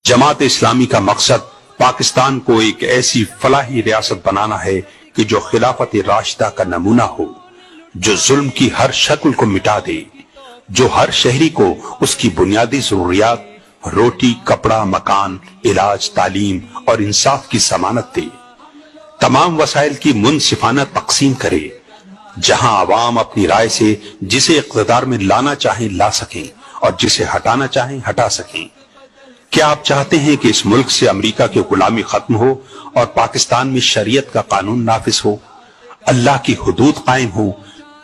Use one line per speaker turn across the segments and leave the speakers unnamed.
जमात इस्लामी का मकसद पाकिस्तान को एक ऐसी फलाही रियासत बनाना है कि जो खिलाफत राशिदा का नमूना हो, जो जुल्म की हर शक्ल को मिटा दे, जो हर शहरी को उसकी बुनियादी जरूरियात रोटी, कपड़ा, मकान, इलाज, तालीम और इंसाफ की जमानत दे, तमाम वसाइल की मुनसिफाना तकसीम करे, जहां आवाम अपनी राय से जिसे इक़्तिदार में लाना चाहें ला सकें और जिसे हटाना चाहें हटा सकें। क्या आप चाहते हैं कि इस मुल्क से अमेरिका की गुलामी खत्म हो और पाकिस्तान में शरीयत का कानून नाफिज हो, अल्लाह की हुदूद कायम हो,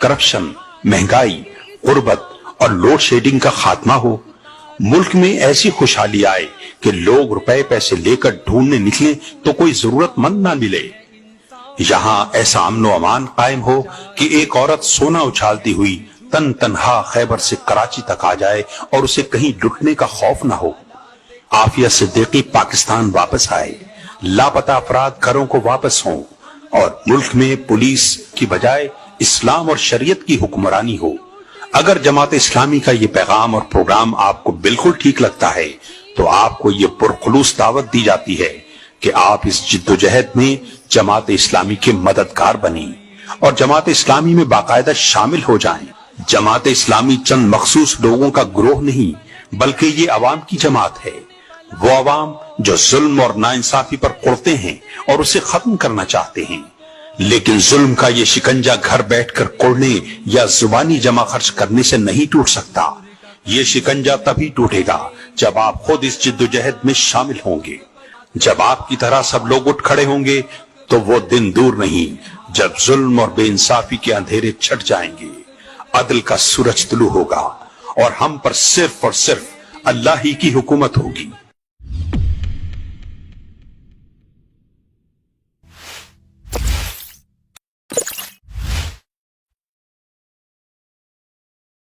करप्शन, महंगाई, गुर्बत और लोड शेडिंग का खात्मा हो, मुल्क में ऐसी खुशहाली आए कि लोग रुपए पैसे लेकर ढूंढने निकलें तो कोई जरूरतमंद ना मिले, यहां ऐसा अमन व अमान कायम हो कि एक औरत सोना उछालती हुई तन तनहा खैबर से कराची तक आ जाए और उसे कहीं लुटने का खौफ ना हो। आफिया सिद्दीकी पाकिस्तान वापस आए, लापता अफराद घरों को वापस हों और मुल्क में पुलिस की बजाय इस्लाम और शरीयत की हुक्मरानी हो। अगर जमात इस्लामी का ये पैगाम और प्रोग्राम आपको बिल्कुल ठीक लगता है तो आपको ये पुरखुलूस दावत दी जाती है कि आप इस जिद्दोजहद में जमात इस्लामी के मददगार बने और जमात इस्लामी में बाकायदा शामिल हो जाएं। जमात इस्लामी चंद मखसूस लोगों का ग्रोह नहीं बल्कि ये अवाम की जमात है, वो अवाम जो जुल्म और नाइंसाफी पर कुड़ते हैं और उसे खत्म करना चाहते हैं, लेकिन जुल्म का ये शिकंजा घर बैठकर कोड़ने या जुबानी जमा खर्च करने से नहीं टूट सकता। ये शिकंजा तभी टूटेगा जब आप खुद इस जिद्दोजहद में शामिल होंगे। जब आपकी तरह सब लोग उठ खड़े होंगे तो वो दिन दूर नहीं जब जुल्म और बेइंसाफी के अंधेरे छट जाएंगे, अदल का सूरज तुलू होगा और हम पर सिर्फ और सिर्फ अल्लाह ही की हुकूमत होगी।